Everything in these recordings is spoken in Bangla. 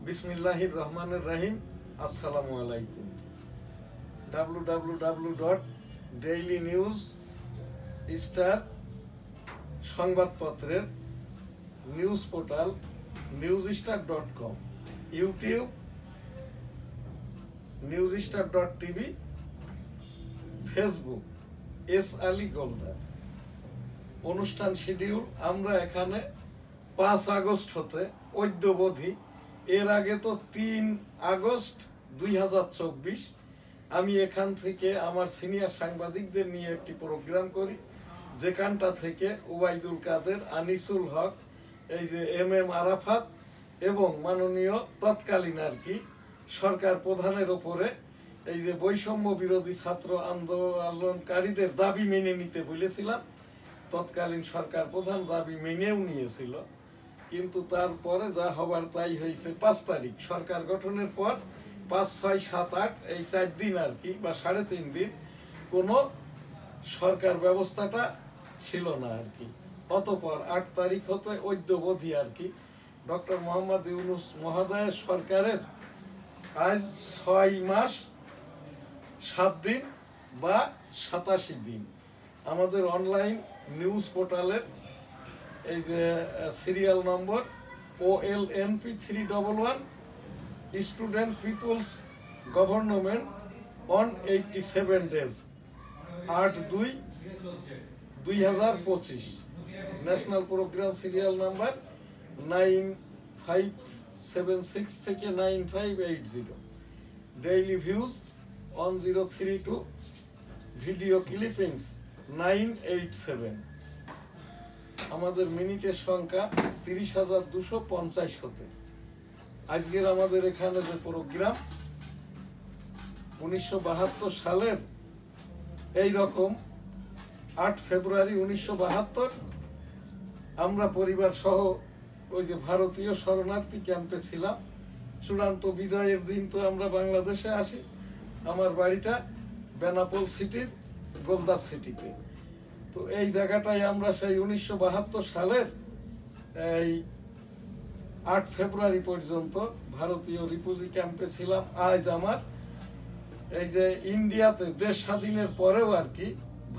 বিসমিল্লাহির রহমানির রহিম। আসসালামু আলাইকুম। www.dailynews সংবাদপত্রের news portal newsstar.com, YouTube newsstar.tv, Facebook S Ali Goldar. অনুষ্ঠান শিডিউল আমরা এখানে 5 আগস্ট হতে অদ্যবধি, এর আগে তো 3 আগস্ট 2024 আমি এখান থেকে আমার সিনিয়র সাংবাদিকদের নিয়ে একটি প্রোগ্রাম করি, যেখানটা থেকে ওবায়দুল কাদের, আনিসুল হক, এই যে MM আরাফাত এবং মাননীয় তৎকালীন সরকার প্রধানের ওপরে এই যে বৈষম্য বিরোধী ছাত্র আন্দোলনকারীদের দাবি মেনে নিতে বলেছিলাম। তৎকালীন সরকার প্রধান দাবি মেনেও নিয়েছিল, কিন্তু তারপরে যা হবার তাই হয়েছে। 5 তারিখ সরকার গঠনের পর 5, 6, 7, 8 এই 4 দিন বা 3.5 দিন কোনো সরকার ব্যবস্থাটা ছিল না অতঃপর 8 তারিখ হতে অদ্যবধি ডক্টর মোহাম্মদ ইউনূস মহোদয়ের সরকারের আজ 6 মাস 7 দিন বা 87 দিন আমাদের অনলাইন নিউজ পোর্টালের এই যে serial number OLNP 311 student people's government on 87 days 8/2/2025, national programme serial number 9576 থেকে 9580, ডেইলি ভিউজ 1032, ভিডিও ক্লিপিংস 987। আমাদের মিনিটের সংখ্যা 30,250 হতে। আজকের আমাদের এখানে যে প্রোগ্রাম 1972 সালের এই রকম 8 ফেব্রুয়ারি 1972 আমরা পরিবার সহ ওই যে ভারতীয় শরণার্থী ক্যাম্পে ছিলাম। চূড়ান্ত বিজয়ের দিন তো আমরা বাংলাদেশে আসি। আমার বাড়িটা বেনাপোল সিটির গোলদার সিটিতে। তো এই জায়গাটায় আমরা সেই 1972 সালের এই 8 ফেব্রুয়ারি পর্যন্ত ভারতীয় রিফিউজি ক্যাম্পে ছিলাম। আজ আমার এই যে ইন্ডিয়াতে দেশ স্বাধীনের পরেও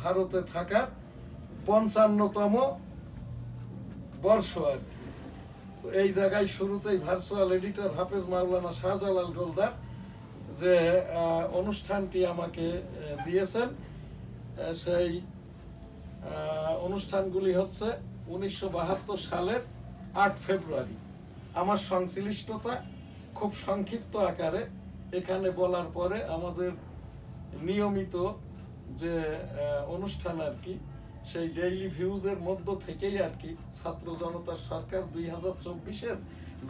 ভারতে থাকার 55তম বর্ষ তো এই জায়গায় শুরুতেই ভার্চুয়াল এডিটর হাফেজ মাওলানা শাহজালাল গোলদার যে অনুষ্ঠানটি আমাকে দিয়েছেন, সেই অনুষ্ঠানগুলি হচ্ছে 1972 সালের 8 ফেব্রুয়ারি। আমার সংশ্লিষ্টতা খুব সংক্ষিপ্ত আকারে এখানে বলার পরে আমাদের নিয়মিত যে অনুষ্ঠান সেই ডেইলি ভিউজের মধ্য থেকেই ছাত্র জনতার সরকার 2024-এর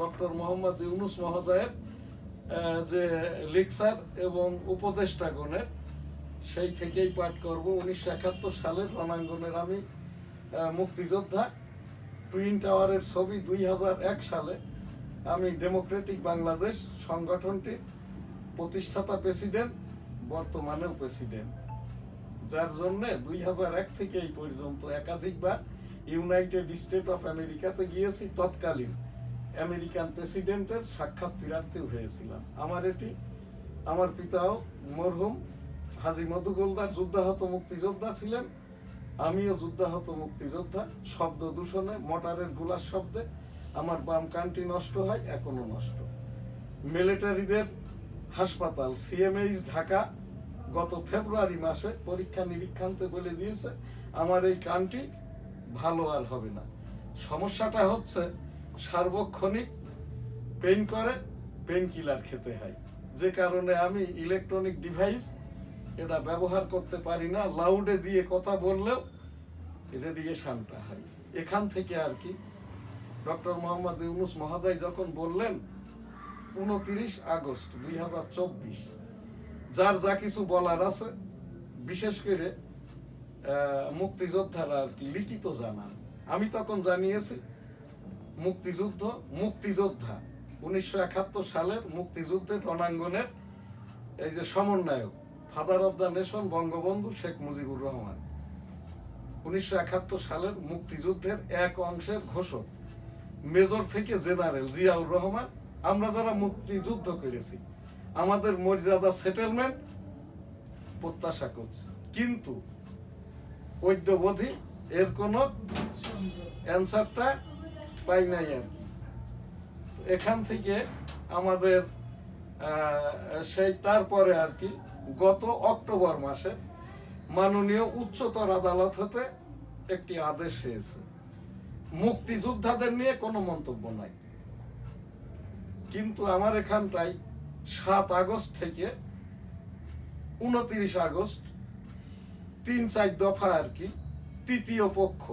ডক্টর মোহাম্মদ ইউনূস মহোদয়ের যে লেকচার এবং উপদেষ্টাগণের সেই থেকেই পাঠ করব। 1971 সালের রণাঙ্গনের আমি মুক্তিযোদ্ধা। টুইন টাওয়ারের ছবি 2001 সালে আমি ডেমোক্রেটিক বাংলাদেশ সংগঠনটির প্রতিষ্ঠাতা প্রেসিডেন্ট, বর্তমানেও প্রেসিডেন্ট, যার জন্য 2001 থেকে এই পর্যন্ত একাধিকবার ইউনাইটেড স্টেট অফ আমেরিকাতে গিয়েছি। তৎকালীন আমেরিকান প্রেসিডেন্টের সাক্ষাৎ প্রার্থীও হয়েছিলাম। আমার পিতাও মরহুম হাজী মধু গোলদার যুদ্ধাহত মুক্তিযোদ্ধা ছিলেন। আমিও যুদ্ধাহত মুক্তিযোদ্ধা। শব্দ দূষণে, মোটরের গোলার শব্দে আমার বাম কানটি নষ্ট হয়, এখনো নষ্ট। মিলিটারিদের হাসপাতাল CMH ঢাকা গত ফেব্রুয়ারি মাসে পরীক্ষা নিরীক্ষান্তে বলে দিয়েছে আমার এই কানটি ভালো আর হবে না। সমস্যাটা হচ্ছে সার্বক্ষণিক পেইন করে, পেইন কিলার খেতে হয়, যে কারণে আমি ইলেকট্রনিক ডিভাইস এটা ব্যবহার করতে পারি না। লাউডে দিয়ে কথা বললেও রেডিয়েশনটা হয়। এখান থেকে ডক্টর মোহাম্মদ ইউনূস মহোদয় যখন বললেন 29 আগস্ট 2024 যার যা কিছু বলার আছে, বিশেষ করে মুক্তিযোদ্ধারা লিখিত জানান। আমি তখন জানিয়েছি মুক্তিযোদ্ধা 1971 সালের মুক্তিযুদ্ধের রণাঙ্গনের এই যে সমন্বয়ক, father of the nation Bangabandhu Sheikh Mujibur Rahman, 1971 সালের মুক্তিযুদ্ধের এক অংশের ঘোষক, মেজর থেকে জেনারেল জিয়াউর রহমান আমরা যারা মুক্তিযুদ্ধ করেছি আমাদের মর্যাদা সেটেলমেন্ট প্রত্যাশা করছি, কিন্তু অদ্যবধি এর কোনো অ্যান্সারটা পাই নাই আর কি। এখান থেকে আমাদের সেই তারপরে আর কি গত অক্টোবর মাসে মাননীয় উচ্চতর আদালত হতে একটি আদেশ হয়েছে, মুক্তিযোদ্ধাদের নিয়ে কোনো মন্তব্য নাই। কিন্তু আমার এখানটায় 7 আগস্ট থেকে 29 আগস্ট 3-4 দফা আর কি তৃতীয় পক্ষ,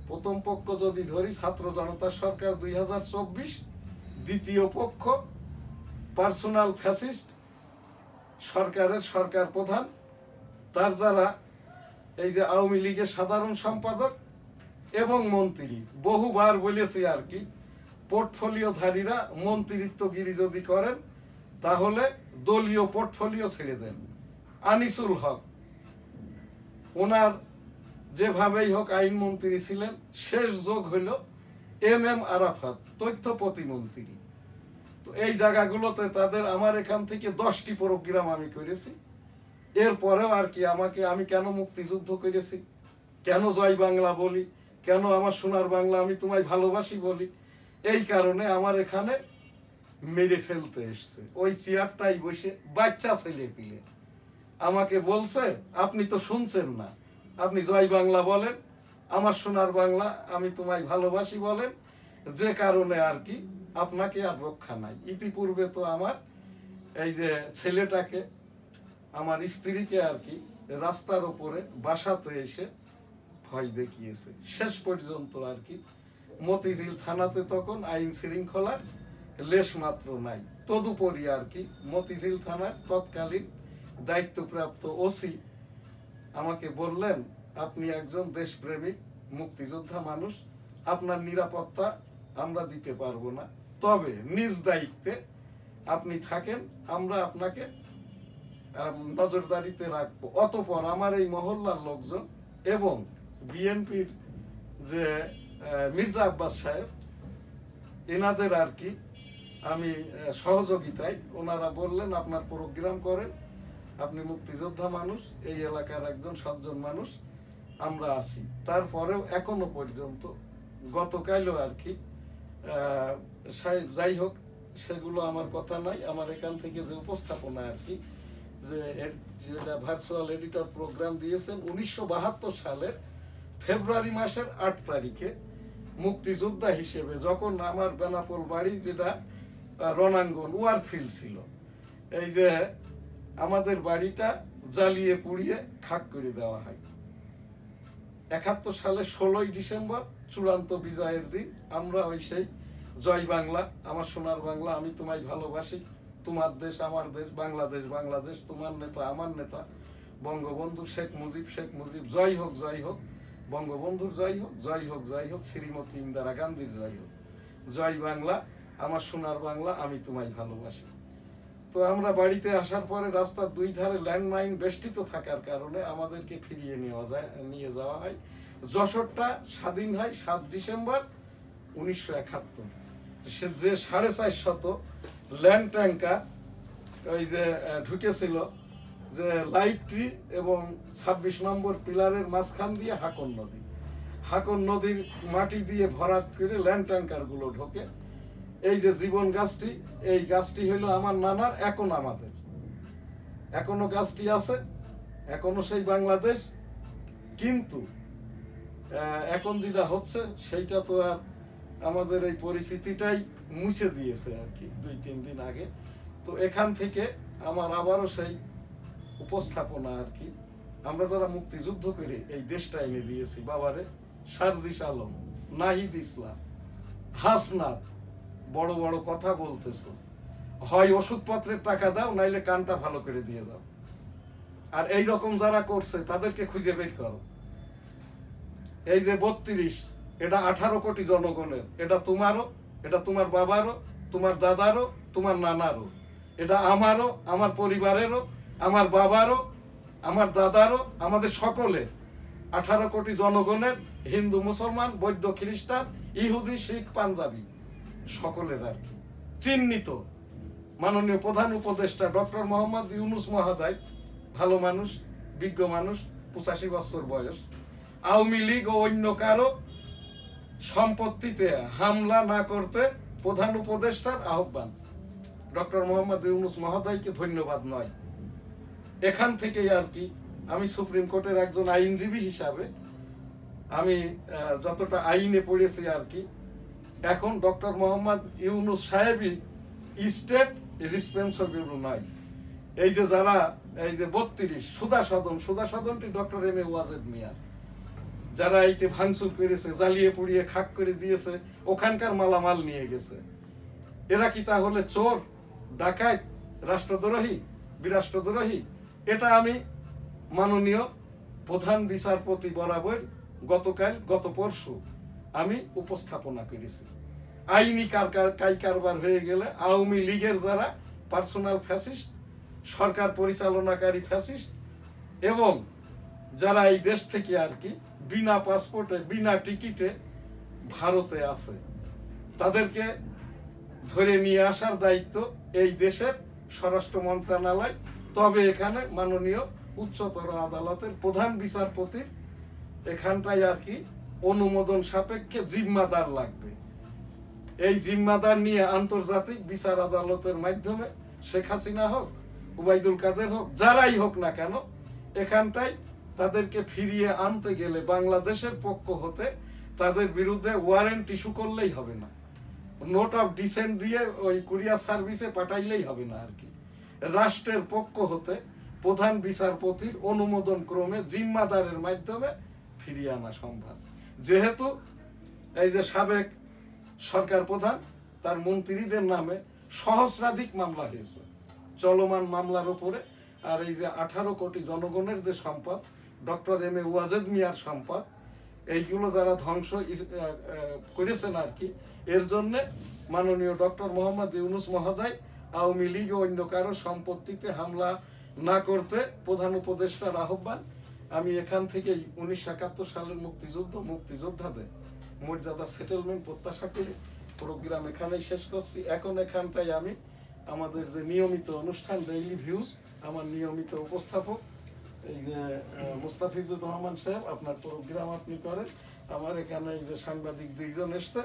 প্রথম পক্ষ যদি ধরি ছাত্র জনতা সরকার 2024, দ্বিতীয় পক্ষ পার্সোনাল ফ্যাসিস্ট সরকারের সরকার প্রধান, তার যারা এই যে আওয়ামী লীগের সাধারণ সম্পাদক এবং মন্ত্রী, বহুবার বলেছি আর কি পোর্টফোলিওধারীরা মন্ত্রিত্বগিরি যদি করেন তাহলে দলীয় পোর্টফোলিও ছেড়ে দেন। আনিসুল হক ওনার যেভাবেই হোক আইনমন্ত্রী ছিলেন, শেষ যোগ হইল MM আরাফাত তথ্য প্রতিমন্ত্রী। তো এই জায়গাগুলোতে তাদের আমার এখান থেকে 10টি প্রোগ্রাম আমি করেছি। এরপরেও আর কি আমি কেন মুক্তিযুদ্ধ করেছি, কেন জয় বাংলা বলি, কেন আমার সোনার বাংলা আমি তোমায় ভালোবাসি বলি, এই কারণে আমার এখানে মেরে ফেলতে এসছে। ওই চেয়ারটাই বসে বাচ্চা ছেলে পিলে আমাকে বলছে আপনি তো শুনছেন না, আপনি জয় বাংলা বলেন, আমার সোনার বাংলা আমি তোমায় ভালোবাসি বলেন, যে কারণে আর কি আপনাকে আর রক্ষা নাই। ইতিপূর্বে তো আমার এই যে ছেলেটাকে, আমার স্ত্রীকে আর কি রাস্তার উপরে বাসাতে এসে ভয় দেখিয়েছে। শেষ পর্যন্ত আর কি মতিঝিল থানাতে তখন আইন শৃঙ্খলার লেশ মাত্র নাই। তদুপরি আর কি মতিঝিল থানার তৎকালীন দায়িত্বপ্রাপ্ত ওসি আমাকে বললেন, আপনি একজন দেশপ্রেমিক মুক্তিযোদ্ধা মানুষ, আপনার নিরাপত্তা আমরা দিতে পারবো না, তবে নিজ দায়িত্বে আপনি থাকেন, আমরা আপনাকে নজরদারিতে রাখবো। অতঃপর আমার এই মহল্লার লোকজন এবং বিএনপির যে মির্জা আব্বাস সাহেব, এনাদের আর কি আমি সহযোগিতায় ওনারা বললেন আপনার প্রোগ্রাম করেন, আপনি মুক্তিযোদ্ধা মানুষ, এই এলাকার একজন সজ্জন মানুষ, আমরা আছি। তারপরেও এখনো পর্যন্ত গতকালও আর কি যাই হোক সেগুলো আমার কথা নাই, আমার এখান থেকে যে উপস্থাপনা আর কি যে যেটা ভার্চুয়াল এডিটর প্রোগ্রাম দিয়েছেন 1972 সালের ফেব্রুয়ারি মাসের 8 তারিখে মুক্তিযোদ্ধা হিসেবে যখন আমার বেনাপোল বাড়ি, যেটা রণাঙ্গন ওয়ারফিল্ড ছিল, এই যে আমাদের বাড়িটা জ্বালিয়ে পুড়িয়ে খাক করে দেওয়া হয়। 71 সালে 16ই ডিসেম্বর চূড়ান্ত বিজয়ের দিন আমরা ওই সেই জয় বাংলা, আমার সোনার বাংলা আমি তোমায় ভালোবাসি, তোমার দেশ আমার দেশ, বাংলাদেশ বাংলাদেশ, তোমার নেতা আমার নেতা, বঙ্গবন্ধু শেখ মুজিব জয় হোক জয় হোক, বঙ্গবন্ধুর জয় হোক জয় হোক জয় হোক, শ্রীমতী ইন্দিরা গান্ধীর জয় হোক, জয় বাংলা আমার সোনার বাংলা আমি তোমায় ভালোবাসি। তো আমরা বাড়িতে আসার পরে রাস্তার দুই ধারে ল্যান্ডমাইন বেষ্টিত থাকার কারণে আমাদেরকে ফিরিয়ে নিয়ে যাওয়া হয়। যশোরটা স্বাধীন হয় 7 ডিসেম্বর 1971। সে যে 450 ল্যান্ড ট্যাঙ্কার ওই যে ঢুকেছিল যে লাইট ট্রি এবং 26 নম্বর পিলারের মাঝখান দিয়ে হাকন নদীর মাটি দিয়ে ভরাট করে ল্যান্ড ট্যাঙ্কার গুলো ঢোকে। এই যে জীবন গাছটি, এই গাছটি হলো আমার নানার, এখন আমাদের, এখনো গাছটি আছে, এখনো সেই বাংলাদেশ। কিন্তু এখন যেটা হচ্ছে সেইটা তো আর আমাদের এই পরিস্থিতিটাই মুছে দিয়েছে আর কি 2-3 দিন আগে। তো এখান থেকে আমার আবারও সেই উপস্থাপনা আর কি, আমরা যারা মুক্তিযুদ্ধ করে এই দেশটা এনে দিয়েছি, বাবারে সার্জিস আলম, নাহিদ ইসলাম, হাসনাত, বড় বড় কথা বলতেছো, হয় ওষুধপত্রের টাকা দাও, নাইলে কানটা ভালো করে দিয়ে যাও। আর এই রকম যারা করছে তাদেরকে খুঁজে বের করো। এই যে 32, এটা 18 কোটি জনগণের, এটা তোমারও, এটা তোমার বাবারও, তোমার দাদারও, তোমার নানারও, এটা আমারও, আমার পরিবারেরও, আমার বাবারও, আমার দাদারও, আমাদের সকলের, 18 কোটি জনগণের, হিন্দু মুসলমান বৌদ্ধ খ্রিস্টান ইহুদি শিখ পাঞ্জাবি সকলের আর কি। চিহ্নিত মাননীয় প্রধান উপদেষ্টা ডক্টর মোহাম্মদ ইউনূস মহোদয়, ভালো মানুষ, বিজ্ঞ মানুষ, 85 বছর বয়স, আওয়ামী লীগ ও অন্য কারো সম্পত্তিতে হামলা না করতে প্রধান উপদেষ্টার আহ্বান। ডক্টর মোহাম্মদ ইউনূস মহোদয়কে ধন্যবাদ নয়, এখান থেকেই আর কি আমি সুপ্রিম কোর্টের একজন আইনজীবী হিসাবে আমি যতটা আইনে পড়েছি আর কি, এখন ডক্টর মোহাম্মদ ইউনূস সাহেবই স্টেট রেসপন্সিবল নয়। এই যে যারা এই যে 32 সুধা সদনটি doctor M A Wazed Miah, যারা এইটি ভাঙচুর করেছে, জ্বালিয়ে পুড়িয়ে খাক করে দিয়েছে, ওখানকার মালামাল নিয়ে গেছে, এরা কি তাহলে চোর, ডাকাত, রাষ্ট্রদ্রোহী, বিরাষ্ট্রদ্রোহী? এটা আমি মাননীয় প্রধান বিচারপতি বরাবর গত পরশু আমি উপস্থাপনা করেছি। আইনি কারবার হয়ে গেলে আওয়ামী লীগের যারা পার্সোনাল ফ্যাসিস্ট, সরকার পরিচালনাকারী ফ্যাসিস্ট, এবং যারা এই দেশ থেকে আর কি বিনা পাসপোর্টে বিনা টিকিটে ভারতে আছে, তাদেরকে ধরে নিয়ে আসার দায়িত্ব এই দেশের স্বরাষ্ট্র মন্ত্রণালয়। তবে এখানে মাননীয় উচ্চতর আদালতের প্রধান বিচারপতির এখানটায় আর কি অনুমোদন সাপেক্ষে জিম্মাদার লাগবে। এই জিম্মাদার নিয়ে আন্তর্জাতিক বিচার আদালতের মাধ্যমে শেখ হাসিনা হোক, ওবায়দুল কাদের হোক, যারাই হোক না কেন, এখানটায় তাদেরকে ফিরিয়ে আনতে গেলে বাংলাদেশের পক্ষ হতে তাদের বিরুদ্ধে ওয়ারেন্ট ইস্যু করলেই হবে না, নোট অফ ডিসেন্ট দিয়ে ওই কুরিয়ার সার্ভিসে পাঠাইলেই হবে না আর কি। রাষ্ট্রের পক্ষ হতে প্রধান বিচারপতির অনুমোদন ক্রমে জিম্মাদারের মাধ্যমে ফিরিয়ে আনা সম্ভব। যেহেতু এই যে সাবেক সরকার প্রধান, তার মন্ত্রীদের নামে সহস্রাধিক মামলা হয়েছে, চলমান মামলার উপরে। আর এই যে 18 কোটি জনগণের যে সম্পদ, ডক্টর এম এ ওয়াজেদ মিয়ার সম্পদ, এইগুলো যারা ধ্বংস করেছেন আর কি, এর জন্যে মাননীয় ডক্টর মোহাম্মদ ইউনূস মহোদয় আওয়ামী লীগ ও অন্য কারো সম্পত্তিতে হামলা না করতে প্রধান উপদেষ্টার আহ্বান। আমি এখান থেকেই 1971 সালের মুক্তিযোদ্ধাদের মর্যাদা সেটেলমেন্ট প্রত্যাশা করি। প্রোগ্রাম এখানেই শেষ করছি। এখন এখানটায় আমি আমাদের যে নিয়মিত অনুষ্ঠান ডেইলি ভিউজ, আমার নিয়মিত উপস্থাপক এই যে মুস্তাফিজুর রহমান সাহেব, আপনার প্রোগ্রাম আপনি করেন। আমার এখানে এই যে সাংবাদিক 2 জন এসছে,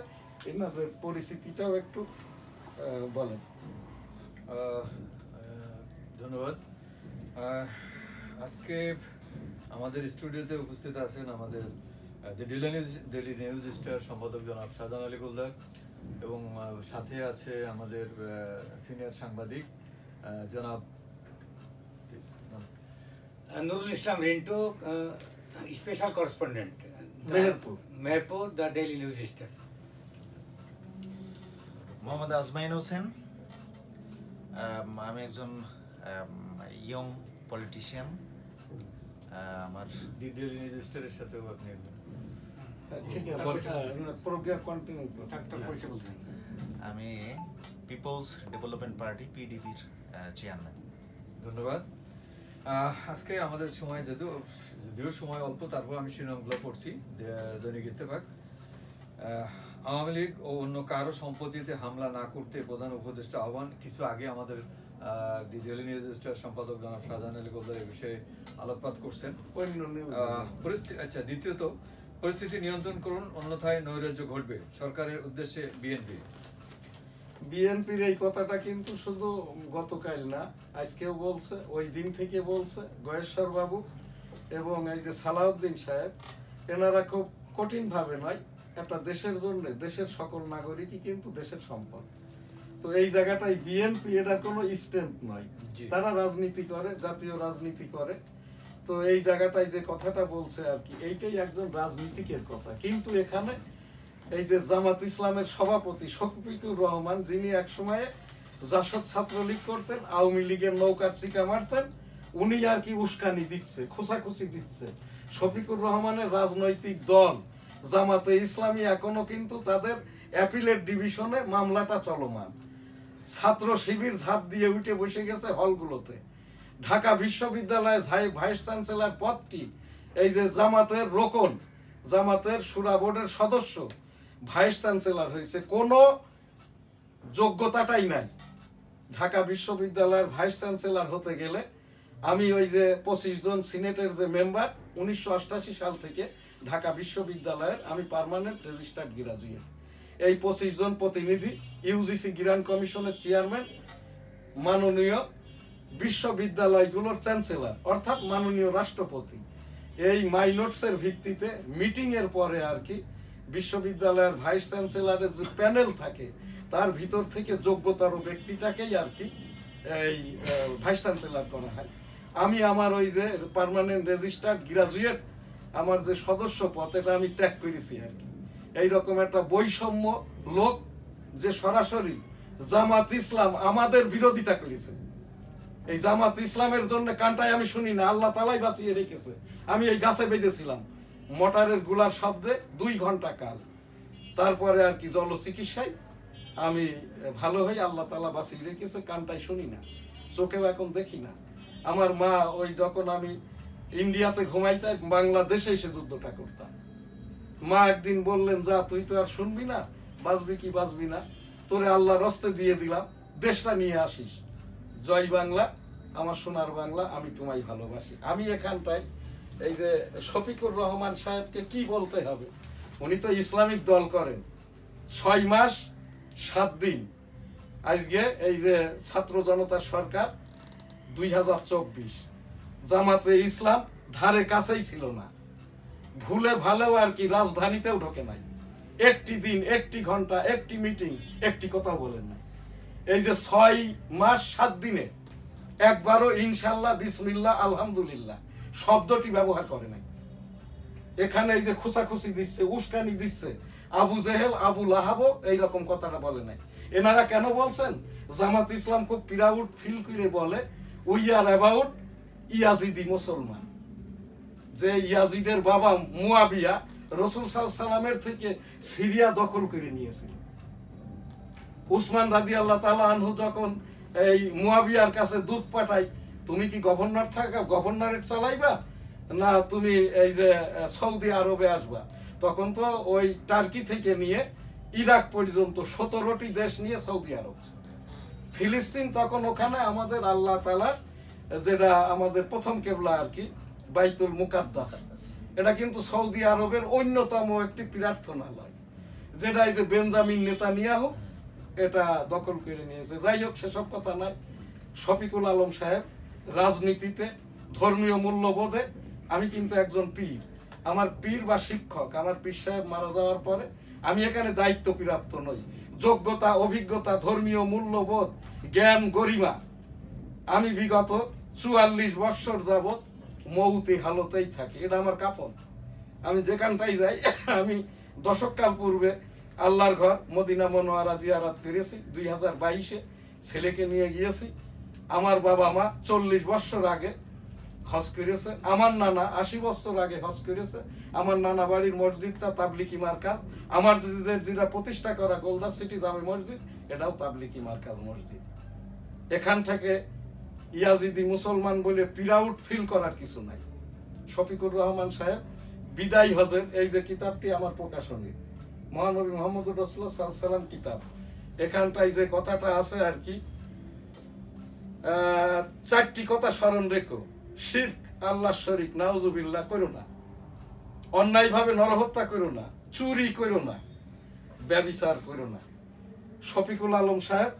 এনাদের পরিচিতিটাও একটু বলেন। ধন্যবাদ। আজকে আমাদের স্টুডিওতে উপস্থিত আছেন আমাদের ডেইলি নিউজ স্টার সম্পাদক জনাব শাহজাহান আলী গোলদার, এবং সাথে আছে আমাদের সিনিয়র সাংবাদিক জনাব Nurul Islam Rintu, special correspondent Meherpur, the daily news star. Mohammad Azmain Hossain, আমি একজন ইয়ং পলিটিশিয়ান। আমার দি ডেইলি নিউজ স্টারের সাথেও আপনি আমি পিপলস ডেভেলপমেন্ট পার্টি পিডিপির চেয়ারম্যান। ধন্যবাদ। আজকে আমাদের সময় যদিও সময় অল্প, তারপর আমি শিরোনামগুলো পড়ছি। দৈনিক ইত্তেফাক, আওয়ামী লীগ ও অন্য কারো সম্পত্তিতে হামলা না করতে প্রধান উপদেষ্টা আহ্বান। কিছু আগে আমাদের দি ডেইলি নিউজ স্টার সম্পাদক জনাব শাহজাহান আলী গোলদার এই বিষয়ে আলোকপাত করছেন। আচ্ছা, দ্বিতীয়ত, পরিস্থিতি নিয়ন্ত্রণ করুন, অন্যথায় নৈরাজ্য ঘটবে, সরকারের উদ্দেশ্যে বিএনপির এই কথাটা কিন্তু শুধু গতকাল না, আজকেও বলছে, ওই দিন থেকে বলছে গয়েশ্বর বাবু এবং এই যে সালাউদ্দিন সাহেব। এনারা খুব কঠিন ভাবে নয়, একটা দেশের জন্য দেশের সকল নাগরিকই কিন্তু দেশের সম্পদ। তো এই জায়গাটাই বিএনপি এটার কোনো স্ট্রেংথ নয়, তারা রাজনীতি করে, জাতীয় রাজনীতি করে। তো এই জায়গাটায় যে কথাটা বলছে আর কি, এইটাই একজন রাজনীতিকের কথা। কিন্তু এখানে এই যে জামাত ইসলামের সভাপতি শফিকুর রহমান, যিনি এক সময়ে জাসদ ছাত্রলীগ করতেন, আওয়ামী লীগের নৌকার চিকা মারতেন, উনি আর কি উস্কানি দিচ্ছে, খোঁচাখুচি দিচ্ছে। শফিকুর রহমানের রাজনৈতিক দল জামাতে ইসলামী এখনো কিন্তু তাদের অ্যাপিলেট ডিভিশনে মামলাটা চলমান। ছাত্র শিবির ঝাঁপ দিয়ে উঠে বসে গেছে হলগুলোতে। ঢাকা বিশ্ববিদ্যালয়ে ভাইস চ্যান্সেলর পদটি এই যে জামাতের রোকন, জামাতের শুরা বোর্ডের সদস্য ভাইস চ্যান্সেলর হয়েছে। কোনো যোগ্যতাটাই নাই। ঢাকা বিশ্ববিদ্যালয়ের ভাইস চ্যান্সেলর হতে গেলে আমি ওই যে 25 জন সিনেটের যে মেম্বার, 1988 সাল থেকে ঢাকা বিশ্ববিদ্যালয়ের আমি পার্মানেন্ট রেজিস্টার্ড গ্রাজুয়েট। এই 25 জন প্রতিনিধি, ইউজিসি গ্র্যান্ড কমিশনের চেয়ারম্যান, মাননীয় বিশ্ববিদ্যালয়গুলোর চ্যান্সেলর অর্থাৎ মাননীয় রাষ্ট্রপতি, এই মাইনটসের ভিত্তিতে মিটিং এর পরে আর কি বিশ্ববিদ্যালয়ের ভাইস চ্যান্সেলরের যে প্যানেল থাকে তার ভিতর থেকে যোগ্যতর ব্যক্তিটাকেই আর কি এই ভাইস চ্যান্সেলর করা হয়। আমি আমার ওই যে পার্মানেন্ট রেজিস্টার্ড গ্রাজুয়েট আমার যে সদস্য পদ এটা আমি ত্যাগ করেছি আর কি। এইরকম একটা বৈষম্য লোক যে সরাসরি জামাত ইসলাম আমাদের বিরোধিতা করেছে, এই জামাত ইসলামের জন্য কানটায় আমি শুনি না, আল্লাহ তালাই বাঁচিয়ে রেখেছে। আমি এই গাছে বেঁধেছিলাম মোটরের গুলার শব্দে 2 ঘন্টা কাল, তারপরে আর কি জল চিকিৎসায় আমি ভালো হই, আল্লাহ তালা বাঁচিয়ে রেখেছে, কানটায় শুনি না, চোখেও এখন দেখি না। আমার মা ওই যখন আমি ইন্ডিয়াতে ঘুমাইতে বাংলাদেশে এসে যুদ্ধটা করতাম, মা একদিন বললেন, যা তুই তো আর শুনবি না, বাঁচবি কি বাঁচবি না, তোরে আল্লাহর রাস্তে দিয়ে দিলাম, দেশটা নিয়ে আসিস। জয় বাংলা, আমার সোনার বাংলা, আমি তোমায় ভালোবাসি। আমি এখানটায় এই যে শফিকুর রহমান সাহেবকে কি বলতে হবে, উনি তো ইসলামিক দল করেন, 6 মাস 7 দিন। আজকে এই যে ছাত্র জনতা সরকার 2024, জামাতে ইসলাম ধারে কাছেই ছিল না, ভুলে ভালেও আর কি রাজধানীতেও ঢোকে নাই, একটি দিন, একটি ঘন্টা, একটি মিটিং, একটি কথা বলেন নাই। এই যে 6 মাস 7 দিনে একবারও ইনশাল্লাহ, বিসমিল্লাহ, আলহামদুলিল্লাহ শব্দটি ব্যবহার করে নাই। এখানে এই যে খুসাখুসি দিচ্ছে, উস্কানি দিচ্ছে, আবু জেহেল, আবু লাহাবও এইরকম কথাটা বলে নাই। এনারা কেন বলছেন? জামাত ইসলাম খুব প্রাউড ফিল করে বলে, উই আর অ্যাবাউট ইয়াজিদি মুসলমান, যে ইয়াজিদের বাবা মুয়াবিয়া রাসূল সাল্লাল্লাহু আলাইহি সাল্লামের থেকে সিরিয়া দখল করে নিয়েছিল। উসমান রাদিয়াল্লাহু তাআলা আনহু যখন এই মুয়াবিয়ার কাছে দূত পাঠাই, তুমি কি গভর্নর থাকা, গভর্নরেট চালাইবা না তুমি এই যে সৌদি আরবে আসবা, তখন তো ওই টার্কি থেকে নিয়ে ইরাক পর্যন্ত 17টি দেশ নিয়ে সৌদি আরব, ফিলিস্তিন তখন ওখানে আমাদের আল্লাহ তাআলা যেটা আমাদের প্রথম কেবলা আর কি বাইতুল মুকাদ্দাস, এটা কিন্তু সৌদি আরবের অন্যতম একটি প্রার্থনালয়, যেটা এই যে বেঞ্জামিন নেতানিয়াহু এটা দখল করে নিয়েছে। যাই হোক, সেসব কথা নাই। শফিকুল আলম সাহেব রাজনীতিতে, ধর্মীয় মূল্যবোধে আমি কিন্তু একজন পীর, আমার পীর বা শিক্ষক, আমার পীর সাহেব মারা যাওয়ার পরে আমি এখানে দায়িত্ব প্রাপ্ত নই। যোগ্যতা, অভিজ্ঞতা, ধর্মীয় মূল্যবোধ, জ্ঞান, গরিমা, আমি বিগত 44 বৎসর যাবৎ মৌতি হালতেই থাকি, এটা আমার কাপন। আমি যেখানটাই যাই, আমি দশককাল পূর্বে আল্লাহর ঘর মদিনা মনোয়ারা জিয়ারত করেছি, 2022-এ ছেলেকে নিয়ে গিয়েছি। আমার বাবা মা 40 বৎসর আগে হজ করেছে, আমার নানা 80 বছর আগে হজ করেছে। আমার নানা বাড়ির মসজিদটা তাবলিকি মার্কাজ, আমার যেটা প্রতিষ্ঠা করা গোলদার সিটি জামে মসজিদ, এটাও তাবলিকি মার্কাজ মসজিদ। এখান থেকে ইয়াজিদি মুসলমান বলে প্রাউড ফিল করার কিছু নাই। শফিকুর রহমান সাহেব বিদায় হজের এই যে কিতাবটি আমার প্রকাশনী, মহানবী মুহাম্মদুর রাসূলুল্লাহ সাল্লাল্লাহু আলাইহি ওয়াসাল্লাম কিতাব, এখানটায় যে কথাটা আছে আর কি, 4টি কথা স্মরণ রেখো। শিরক, আল্লাহ শরীক, নাউজুবিল্লাহ করো না, অন্যায়ভাবে নরহত্যা করো না, চুরি করো না, ব্যভিচার করো না। শফিকুল আলম সাহেব,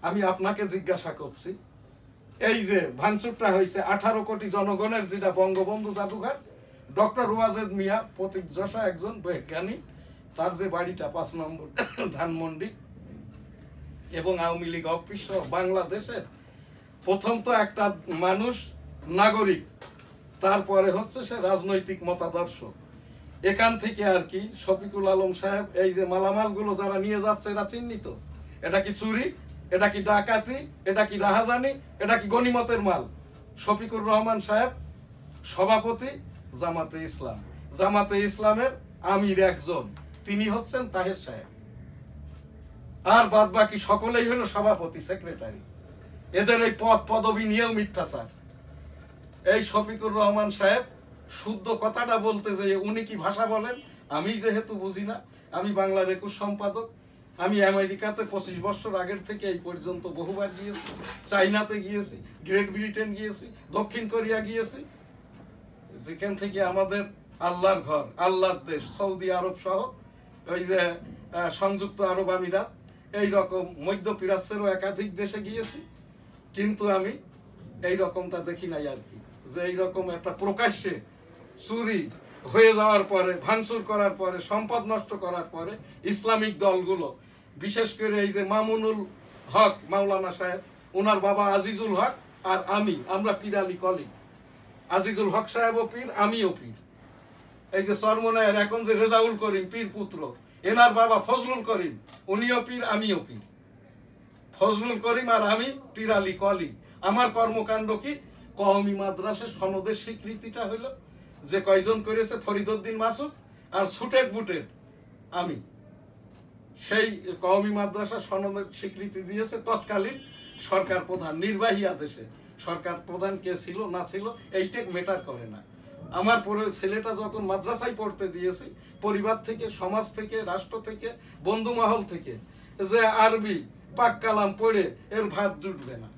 আমি আপনাকে জিজ্ঞাসা করছি, এই যে ভাঙচুরটা হয়েছে 18 কোটি জনগণের যেটা বঙ্গবন্ধু জাদুঘর, ডক্টর ওয়াজেদ মিয়া প্রতীকযশা একজন বৈজ্ঞানিক, তার যে বাড়িটা 5 নম্বর ধানমন্ডি, এবং আওয়ামী লীগ অফিস সহ বাংলাদেশের প্রথম তো একটা মানুষ নাগরিক, তারপরে হচ্ছে সে রাজনৈতিক মতাদর্শ। এখান থেকে আর কি শফিকুল আলম সাহেব এই যে মালামালগুলো যারা নিয়ে যাচ্ছে এরা চিহ্নিত, এটা কি চুরি, এটা কি ডাকাতি, এটা কি রাহাজানি, এটা কি গনিমতের মাল। শফিকুর রহমান সাহেব সভাপতি জামাতে ইসলাম, জামাতে ইসলামের আমির একজন, তিনি হচ্ছেন তাহের সাহেব, আর বাদ বাকি সকলেই হলো সভাপতি, সেক্রেটারি। এদের এই পদ পদবি নিয়েও মিথ্যাচার। এই শফিকুর রহমান সাহেব শুদ্ধ কথাটা বলতে যে উনি কি ভাষা বলেন, আমি যেহেতু বুঝি না, আমি বাংলার 21 সম্পাদক, আমি আমেরিকাতে 25 বছর আগের থেকে এই পর্যন্ত বহুবার গিয়েছি, চাইনাতে গিয়েছি, গ্রেট ব্রিটেন গিয়েছি, দক্ষিণ কোরিয়া গিয়েছি, যেখান থেকে আমাদের আল্লাহর ঘর, আল্লাহর দেশ সৌদি আরব সহ ওই যে সংযুক্ত আরব আমিরাত, এই রকম মধ্যপ্রাচ্যেরও একাধিক দেশে গিয়েছি, কিন্তু আমি এই রকমটা দেখি নাই আর কি, যে এইরকম একটা প্রকাশ্যে চুরি হয়ে যাওয়ার পরে, ভাঙচুর করার পরে, সম্পদ নষ্ট করার পরে ইসলামিক দলগুলো, বিশেষ করে এই যে মামুনুল হক মাওলানা সাহেব, ওনার বাবা আজিজুল হক আর আমরা পীরালি কলিগ। আজিজুল হক সাহেবও পীর, আমিও পীর। এই যে চরমনায়ের এখন যে রেজাউল করিম পীর পুত্র, এনার বাবা ফজলুল করিম, উনিও পীর, আমিও পীর। ফজলুল করিম আর আমি পীরালি কলিগ। আমার কর্মকাণ্ড কি, কওমি মাদ্রাসা সনদের স্বীকৃতিটা হলো যে কয়জন করেছে, ফরিদউদ্দিন মাসুদ আর সুটেড বুটেড আমি। সেই কওমি মাদ্রাসা সনদের স্বীকৃতি দিয়েছে তৎকালীন সরকার প্রধান, নির্বাহী আদেশে। সরকার প্রধান কে ছিল না ছিল এইটা ম্যাটার করে না। আমার পরে ছেলেটা যখন মাদ্রাসায় পড়তে দিয়েছি, পরিবার থেকে, সমাজ থেকে, রাষ্ট্র থেকে, বন্ধু মহল থেকে যে আরবি পাক কালাম পড়ে এর ভাত জুটবে না,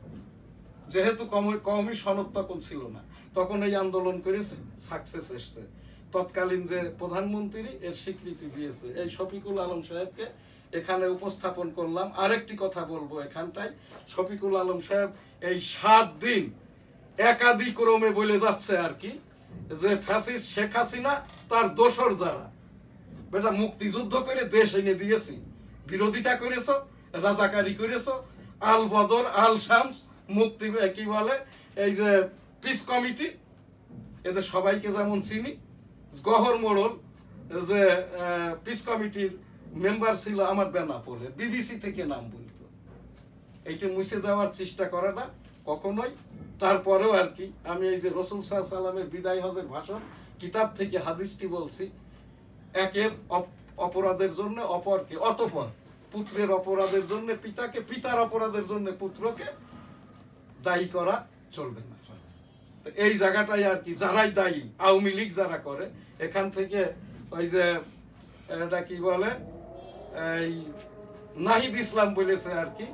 যেহেতু কওমি সনদ তখন ছিল না, তখন এই আন্দোলন করেছে, সাকসেস এসছে। তৎকালীন যে প্রধানমন্ত্রী এর স্বীকৃতি দিয়েছে। এই শফিকুল আলম সাহেবকে এখানে উপস্থাপন করলাম। আরেকটি কথা বলবো এখানটায়, শফিকুল আলম সাহেব এই 7 দিন একাদিক্রমে বলে যাচ্ছে আর কি, যে ফ্যাসিস্ট শেখ হাসিনা তার দোসর যারা, বেটা মুক্তিযুদ্ধ করে দেশ এনে দিয়েছি, বিরোধিতা করেছ, রাজাকারি করেছ, আল বদর, আল শামস, মুক্তি কি বলে, এই যে পিস কমিটি, এদের সবাইকে যেমন চিনি। গহর মোড়ল যে পিস কমিটির মেম্বার ছিল আমার বেনাপোলে, বিবিসি থেকে নাম বলতো। এইটা মুছে দেওয়ার চেষ্টা করাটা কখনোই। তারপরেও আর কি আমি এই যে রসুল সাল্লাল্লাহু আলাইহি ওয়াসাল্লামের বিদায় হজের ভাষণ কিতাব থেকে হাদিসটি বলছি, একের অপরাধের জন্য অপরকে, অতঃপর পুত্রের অপরাধের জন্য পিতাকে, পিতার অপরাধের জন্য পুত্রকে দায়ী করা চলবে না। এই জায়গাটাই আর কি, যারাই দায়ী, আওয়ামী লীগ যারা করে, এখান থেকে ওই যে এটা কি বলে, এই নাহিদ ইসলাম বলেছে আর কি,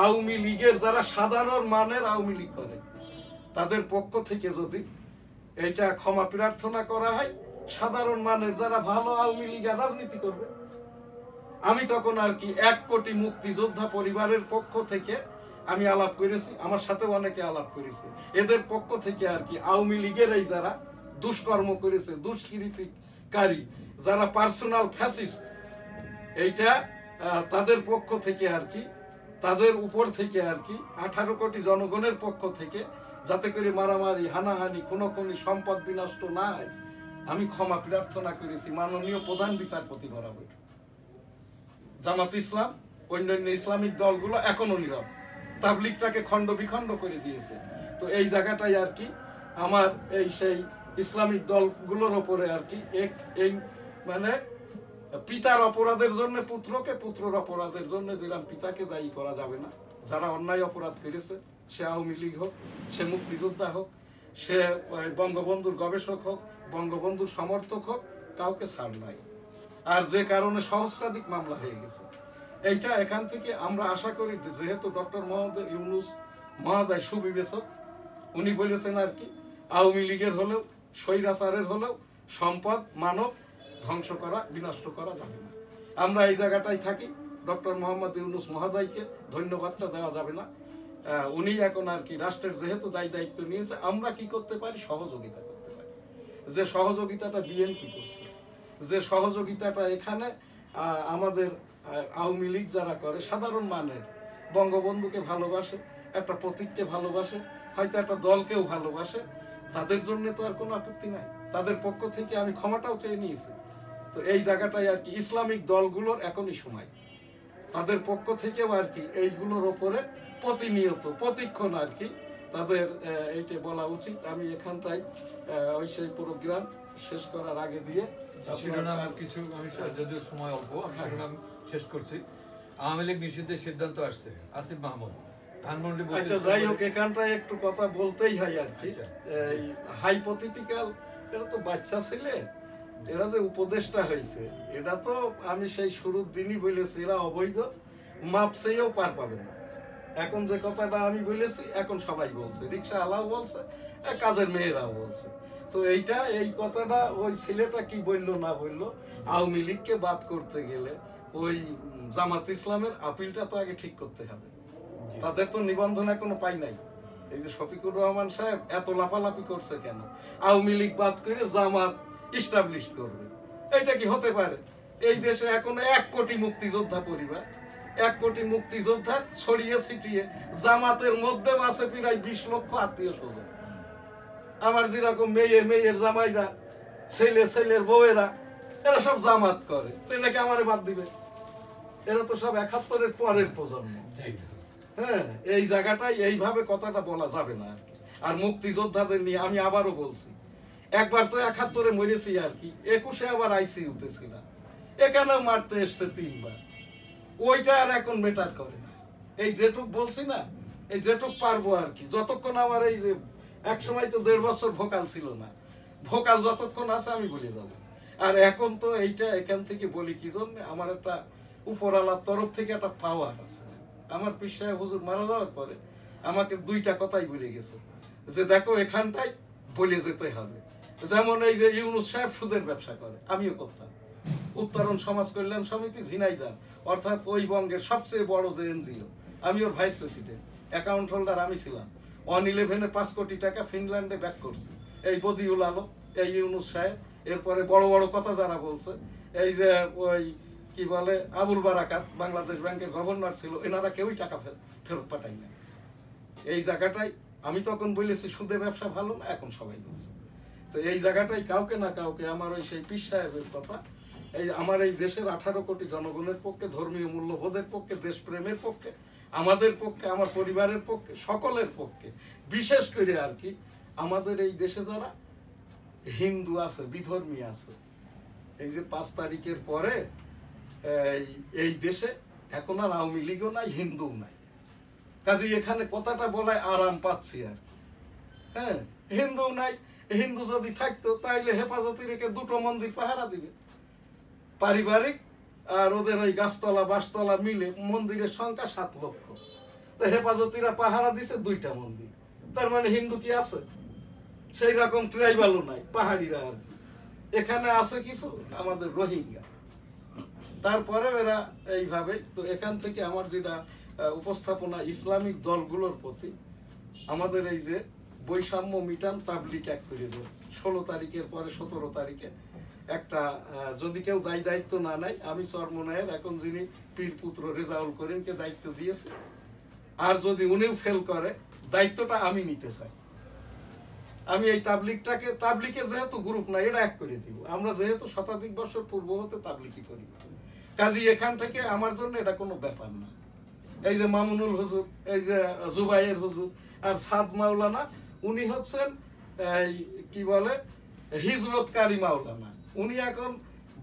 আওয়ামী লীগের যারা সাধারণ মানের আওয়ামী লীগ করে, তাদের পক্ষ থেকে যদি এইটা ক্ষমা প্রার্থনা করা হয়, সাধারণ মানের যারা ভালো আওয়ামী লীগের রাজনীতি করবে। আমি তখন আর কি 1 কোটি মুক্তিযোদ্ধা পরিবারের পক্ষ থেকে আমি আলাপ করেছি, আমার সাথে অনেকে আলাপ করেছে, এদের পক্ষ থেকে আর কি আওয়ামী লীগের এই যারা দুষ্কর্ম করেছে, দুষ্কৃতিকারী, যারা পার্সোনাল ফ্যাসিস্ট, এইটা তাদের পক্ষ থেকে আর কি, তাদের উপর থেকে আর কি 18 কোটি জনগণের পক্ষ থেকে, যাতে করে মারামারি, হানাহানি, খুনোখুনি, সম্পদ বিনষ্ট না হয়, আমি ক্ষমা প্রার্থনা করেছি মাননীয় প্রধান বিচারপতি বরাবর। জামাত ইসলাম, অন্যান্য ইসলামিক দলগুলো এখনো নীরব, তাবলিগটাকে খণ্ড বিখণ্ড করে দিয়েছে। তো এই জায়গাটাই আর কি আমার এই সেই ইসলামিক দলগুলোর ওপরে আর কি এই মানে পিতার অপরাধের জন্য পুত্রকে, পুত্রের অপরাধের জন্য যেরকম পিতাকে দায়ী করা যাবে না। যারা অন্যায় অপরাধ করেছে, সে আওয়ামী লীগ হোক, সে মুক্তিযোদ্ধা হোক, সে বঙ্গবন্ধুর গবেষক হোক, বঙ্গবন্ধুর সমর্থক হোক, কাউকে ছাড় নাই। আর যে কারণে সহস্রাধিক মামলা হয়ে গেছে, এইটা এখান থেকে আমরা আশা করি, যেহেতু ডক্টর মোহাম্মদ ইউনূস মহোদয় সুবিবেচক, উনি বলেছেন আর কি, আওয়ামী লীগের হলেও, স্বৈরাচারের হলেও সম্পদ, মানব ধ্বংস করা, বিনষ্ট করা যাবে না। আমরা এই জায়গাটাই থাকি। ডক্টর মোহাম্মদ ইউনূস মহোদয়কে ধন্যবাদটা দেওয়া যাবে না। উনি এখন আর কি রাষ্ট্রের যেহেতু দায়িত্ব নিয়েছে, আমরা কি করতে পারি, সহযোগিতা করতে পারি। যে সহযোগিতাটা বিএনপি করছে, যে সহযোগিতাটা এখানে আমাদের আওয়ামী লীগ যারা করে, সাধারণ মানের, বঙ্গবন্ধুকে ভালোবাসে, একটা প্রতীককে ভালোবাসে, হয়তো একটা দলকেও ভালোবাসে, তাদের জন্য তো আর কোনো আপত্তি নাই। তাদের পক্ষ থেকে আমি ক্ষমাটাও চেয়ে নিয়েছি। তো এই জায়গাটাই আর কি ইসলামিক দলগুলোর এখনই সময়, তাদের পক্ষ থেকেও আর কি এইগুলোর ওপরে প্রতিনিয়ত, প্রতিক্ষণ আর কি তাদের এইটা বলা উচিত। আমি এখানটাই ওই সেই প্রোগ্রাম শেষ করার আগে দিয়ে শিরোনাম কিছু, আমি যদিও সময় অল্প, আমি শিরোনাম শেষ করছি। আওয়ামী লীগ নিষিদ্ধের সিদ্ধান্ত আসছে, আসিফ মাহমুদ ধানমন্ডি। আচ্ছা, যাই হোক, এখানটায় একটু কথা বলতেই হয় আর কি। এই হাইপোথেটিক্যাল, এটা তো বাচ্চা ছেলে, এরা যে উপদেশটা হয়েছে এটা তো আমি সেই শুরুর দিনই বলেছি, এরা অবৈধ, মাপ চেয়েও পার পাবে না। এখন যে কথাটা আমি বলেছি এখন সবাই বলছে, রিক্সা আলাও বলছে, কাজের মেয়েরাও বলছে। তো এই কথাটা ওই ছেলেটা কি বললো না বললো, আওয়ামী লীগকে বাদ করতে গেলে ওই জামাত ইসলামের আপিলটা তো আগে ঠিক করতে হবে। তাদের তো নিবন্ধন এখনো পাই নাই। এই যে শফিকুর রহমান সাহেব এত লাফালাফি করছে কেন, আওয়ামী লীগ বাদ করে জামাত ইস্টাবলিশ করবে, এটা কি হতে পারে? এই দেশে এখনো 1 কোটি মুক্তিযোদ্ধা পরিবার, 1 কোটি মুক্তিযোদ্ধা ছড়িয়ে ছিটিয়ে, জামাতের মধ্যে আছে প্রায় 20 লক্ষ আত্মীয় স্বজন। আমার যেরকম মেয়ের জামাইরা, ছেলের বউয়েরা, এরা সব জামাত করে, তো এটাকে আমারে বাদ দিবে? এরা তো সব 71-এর পরের প্রজন্ম। হ্যাঁ, এই জায়গাটাই এইভাবে কথাটা বলা যাবে না আর কি। আর মুক্তিযোদ্ধাদের নিয়ে আমি আবারও বলছি, একবার তো 71-এ মরেছি আর কি, 21-এ আবার আইসিইউতে ছিলাম, এখানেও মারতে এসছে 3 বার। ওইটা আর এখন মেটার করে না। এই যেটুক বলছি না, এই যেটুক পারবো আর কি, যতক্ষণ আমার এই যে এক সময় তো 1.5 বছর ভোকাল ছিল না, ভোকাল যতক্ষণ আছে আমি বলে দেবো। আর এখন তো এইটা এখান থেকে বলি কি জন্য, আমার একটা উপরওয়ালার তরফ থেকে একটা পাওয়ার আছে। আমার পীর সাহেব হুজুর মারা যাওয়ার পরে আমাকে 2টা কথাই বলে গেছে, যে দেখো এখানটাই বলে যেতে হবে। যেমন এই যে ইউনুস সাহেব সুদের ব্যবসা করে, আমিও করতাম। উত্তরণ সমাজ কল্যাণ সমিতি ঝিনাইদহ, অর্থাৎ ওই বঙ্গের সবচেয়ে বড় যে এনজিও, আমি ওর ভাইস প্রেসিডেন্ট, অ্যাকাউন্ট হোল্ডার আমি ছিলাম। 111-এ 5 কোটি টাকা ফিনল্যান্ডে ব্যাক করছি এই বদিউল আলম, এই ইউনুস সাহেব। এরপরে বড় বড় কথা যারা বলছে, এই যে ওই কি বলে আবুল বারাকাত, বাংলাদেশ ব্যাংকের গভর্নর ছিল, এনারা কেউই টাকা ফেরত পাঠাই না। এই জায়গাটাই আমি তখন বলেছি সুদে ব্যবসা ভালো না, এখন সবাই বলছে। তো এই জায়গাটাই কাউকে না কাউকে আমার ওই সেই পীর সাহেবের কথা, এই আমার এই দেশের 18 কোটি জনগণের পক্ষে, ধর্মীয় মূল্যবোধের পক্ষে, দেশপ্রেমের পক্ষে, আমাদের পক্ষে, আমার পরিবারের পক্ষে, সকলের পক্ষে, বিশেষ করে আর কি আমাদের এই দেশে যারা হিন্দু আছে, বিধর্মী আছে, এই যে 5 তারিখের পরে এই দেশে এখন আর আওয়ামী লীগও নাই, হিন্দুও নাই। কাজে এখানে কথাটা বলায় আরাম পাচ্ছি আর কি। হ্যাঁ, হিন্দু নাই, হিন্দু যদি থাকতো তাইলে হেফাজতি রেখে 2টো মন্দির পাহারা দিবে পারিবারিক, আর ওদের ওই গাছতলা বাসতলা মিলে মন্দিরের সংখ্যা 7 লক্ষ। তো হেফাজতিরা পাহারা দিছে 2টা মন্দির, তার মানে হিন্দু কি আছে? সেই রকম ট্রাইবালও নাই, পাহাড়িরা আর কি। এখানে আছে কিছু আমাদের রোহিঙ্গা, তারপরে এরা এইভাবে। তো এখান থেকে আমার যেটা উপস্থাপনা ইসলামিক দলগুলোর প্রতি, আমাদের এই যে বৈষম্য মিটান তাবলিগ এক করে দেব 16 তারিখের পরে 17 তারিখে একটা, যদি কেউ দায়িত্ব না নেয়, আমি চরমনায়ের এখন যিনি পীর পুত্র রেজাউল করিমকে দায়িত্ব দিয়েছি, আর যদি উনিও ফেল করে দায়িত্বটা আমি নিতে চাই। আমি এই তাবলিগটাকে, তাবলিগের যেহেতু গ্রুপ না, এটা এক করে দিব। আমরা যেহেতু শতাধিক বছর পূর্ব হতে তাবলিগই করি, কাজী এখান থেকে আমার জন্য এটা কোনো ব্যাপার না। এই যে মামুনুল হুজুর, এই যে জুবাইর হুজুর, আর সাদ মাওলানা, উনি হচ্ছেন এই কি বলে হিজরতকারী মাওলানা। উনি এখন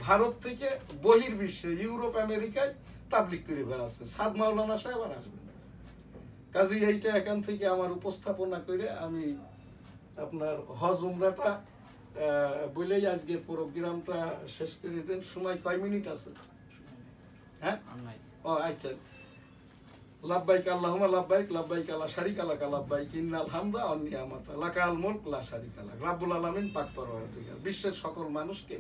ভারত থেকে বহির্বিশ্বে, ইউরোপ আমেরিকায় তাবলিগ করে বেড়াচ্ছে। সাদ মাওলানা সাহেব আর আসবেন না। কাজী এইটা এখান থেকে আমার উপস্থাপনা করে আমি আপনার হজ উমরাটা বলেই আজকের প্রোগ্রামটা শেষ করে দেন। সময় কয় মিনিট আছে? হ্যাঁ, ও আচ্ছা। লাব্বাইক আল্লাহুম্মা লাব্বাইক, লাব্বাইক লা শারিকা লাক, লাব্বাইক ইন্নাল হামদা ওয়ান নি'মাতা লাকাল মুলক লা শারিকা লাক। রব্বুল আলামিন পাক পরওয়ারদিগার বিশ্বের সকল মানুষকে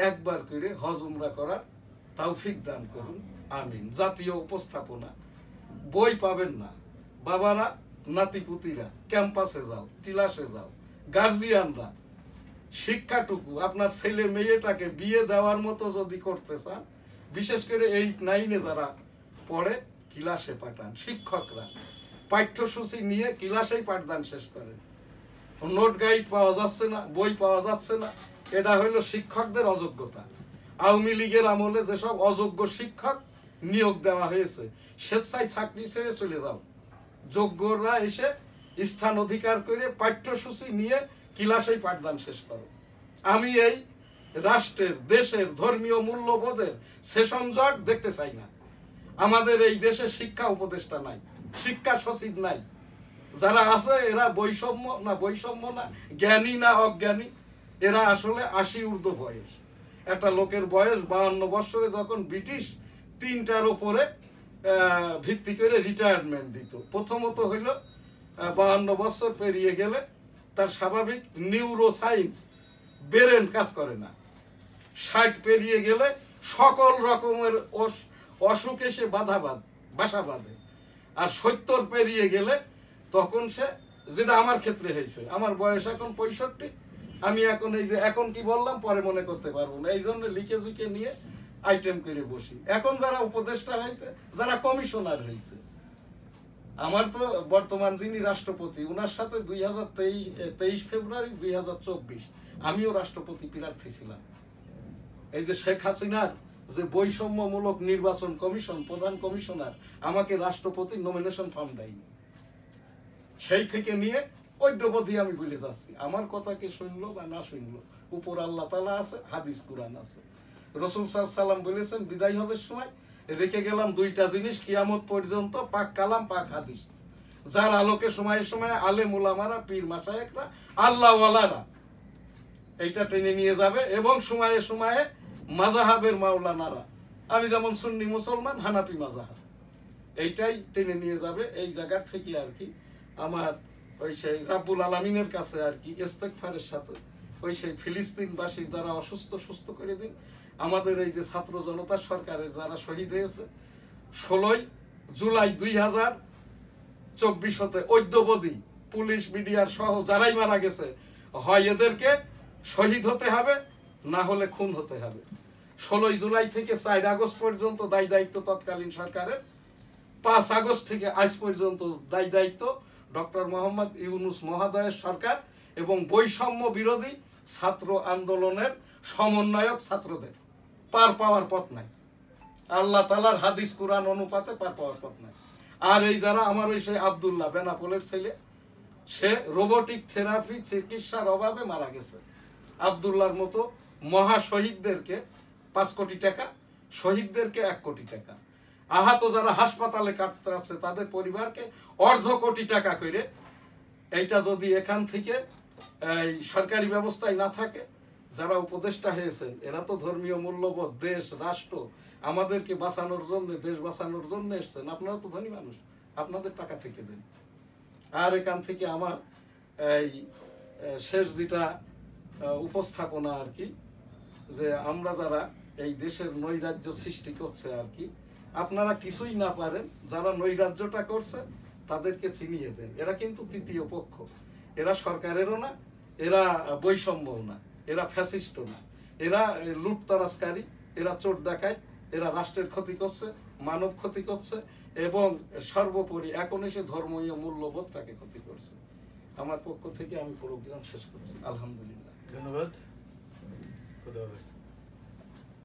একবার করে হজ উমরা করার তৌফিক দান করুন, আমিন। জাতীয় উপস্থাপনা বই পাবেন না, বাবারা নাতিপুতিরা ক্যাম্পাসে যাও, ক্লাসে যাও, গার্জিয়ানরা শিক্ষাটুকু আপনার ছেলে মেয়েটাকে বিয়ে দেওয়ার মতো যদি করতে চান, বিশেষ করে 8-9-এ যারা পড়ে ক্লাসে পাঠান। শিক্ষকরা পাঠ্যসূচি নিয়ে ক্লাসেই পাঠদান শেষ করেন। নোট গাইড পাওয়া যাচ্ছে না, বই পাওয়া যাচ্ছে না, এটা হলো শিক্ষকদের অযোগ্যতা। আওয়ামী লীগের আমলে যেসব অযোগ্য শিক্ষক নিয়োগ দেওয়া হয়েছে, স্বেচ্ছায় চাকরি ছেড়ে চলে যাও, যোগ্যরা এসে স্থান অধিকার করে পাঠ্যসূচি নিয়ে ক্লাসেই পাঠদান শেষ করো। আমি এই রাষ্ট্রের, দেশের ধর্মীয় মূল্যবোধের সেশন জট দেখতে চাই না। আমাদের এই দেশে শিক্ষা উপদেষ্টা নাই, শিক্ষা সচিব নাই। যারা আছে এরা বৈষম্য না জ্ঞানী না অজ্ঞানী, এরা আসলে 80 ঊর্ধ্ব বয়স। একটা লোকের বয়স 52 বছরে যখন ব্রিটিশ 3টার উপরে ভিত্তি করে রিটায়ারমেন্ট দিত। প্রথমত হইল 52 বছর পেরিয়ে গেলে তার স্বাভাবিক নিউরোসায়েন্স ব্রেন কাজ করে না। 60 পেরিয়ে গেলে সকল রকমের অসুখ এসে বাসা বাঁধে। আর 70 পেরিয়ে গেলে তখন সে, যেটা আমার ক্ষেত্রে হয়েছে, আমার বয়স এখন 65, আমি এখন এই যে এখন কি বললাম পরে মনে করতে পারবো না, এই জন্য লিখে ঝুঁকে নিয়ে আইটেম করে বসি। এখন যারা উপদেষ্টা হয়েছে, যারা কমিশনার হয়েছে, আমার তো বর্তমান যিনি রাষ্ট্রপতি, ওনার সাথে 23 ফেব্রুয়ারি 2024 আমিও রাষ্ট্রপতি প্রার্থী ছিলাম। এই যে শেখ হাসিনার যে বৈষম্যমূলক নির্বাচন কমিশন প্রধান কমিশনার আমাকে রাষ্ট্রপতি নমিনেশন ফর্ম দেয়নি, সেই থেকে নিয়ে অদ্যবধি আমি বলে যাচ্ছি, আমার কথাকে শুনলো বা না শুনলো, উপর আল্লাহ তাআলা আছে, হাদিস কুরআন আছে। রাসূল সাল্লাল্লাহু আলাইহি ওয়াসাল্লাম বলেছেন বিদায় হজের সময় রেখে গেলাম 2টা জিনিস কিয়ামত পর্যন্ত, পাক কালাম পাক হাদিস, যার আলোকে সময়ে সময়ে আলেম উলামারা পীর মাশায়েখরা আল্লাহ ওয়ালারা এইটা টেনে নিয়ে যাবে, এবং সময়ে সময়ে মাযহাবের মাওলানারা, আমি যেমন সুন্নি মুসলমান, হানাফি মাযহাব, এইটাই টেনে নিয়ে যাবে। এই জায়গার থেকে আর কি আমার ওই সেই রাব্বুল আলামিনের কাছে আর কি ইস্তেগফারের সাথে ওই সেই ফিলিস্তিনবাসী যারা অসুস্থ সুস্থ করে দিন, আমাদের এই যে ছাত্র জনতা সরকারের যারা শহীদ হয়েছে 16 জুলাই 2024 হতে অদ্যবধি পুলিশ মিডিয়ার সহ যারাই মারা গেছে, হয় এদেরকে শহীদ হতে হবে, না হলে খুন হতে হবে। 16 জুলাই থেকে 4 আগস্ট পর্যন্ত দায় দায়িত্ব তৎকালীন সরকারের, 5 আগস্ট থেকে আজ পর্যন্ত দায় দায়িত্ব ডক্টর মোহাম্মদ ইউনূস মহোদয়ের সরকার এবং বৈষম্য বিরোধী ছাত্র আন্দোলনের সমন্বয়ক ছাত্রদের। পার পাওয়ার পথ নাই, আল্লাহ তাআলার হাদিস কুরআন অনুপাতে পার পাওয়ার পথ নাই। আর এই যারা আমার ওই সেই আব্দুল্লাহ বেনাপোলের ছেলে, সে রোবোটিক থেরাপি চিকিৎসার অভাবে মারা গেছে। আব্দুল্লাহর মতো মহা শহীদদেরকে 5 কোটি টাকা, শহীদদেরকে 1 কোটি টাকা, আহত যারা হাসপাতালে কাটতেছে তাদের পরিবারকে 1/2 কোটি টাকা করে, এইটা যদি এখান থেকে এই সরকারি ব্যবস্থায় না থাকে, যারা উপদেষ্টা হয়েছেন এরা তো ধর্মীয় মূল্যবোধ, দেশ রাষ্ট্র আমাদেরকে বাঁচানোর জন্য, দেশ বাঁচানোর জন্য এসছেন, আপনারা তো ধনী মানুষ, আপনাদের টাকা থেকে দেন। আর এখান থেকে আমার এই শেষ যেটা উপস্থাপনা আর কি, যে আমরা যারা এই দেশের নৈরাজ্য সৃষ্টি করছে আর কি, আপনারা কিছুই না পারেন, যারা নৈরাজ্যটা করছে তাদেরকে চিনিয়ে দেন। এরা কিন্তু তৃতীয় পক্ষ, এরা সরকারেরও না, এরা বৈষম্যও না, এরা ফ্যাসিস্টও না, এরা লুটতরাজকারী, এরা চোর ডাকাত, এরা রাষ্ট্রের ক্ষতি করছে, মানব ক্ষতি করছে, এবং সর্বোপরি এখন এসে ধর্মীয় মূল্যবোধটাকে ক্ষতি করছে। আমার পক্ষ থেকে আমি প্রোগ্রাম শেষ করছি। আলহামদুলিল্লাহ, ধন্যবাদ। খুদা হাফেজ।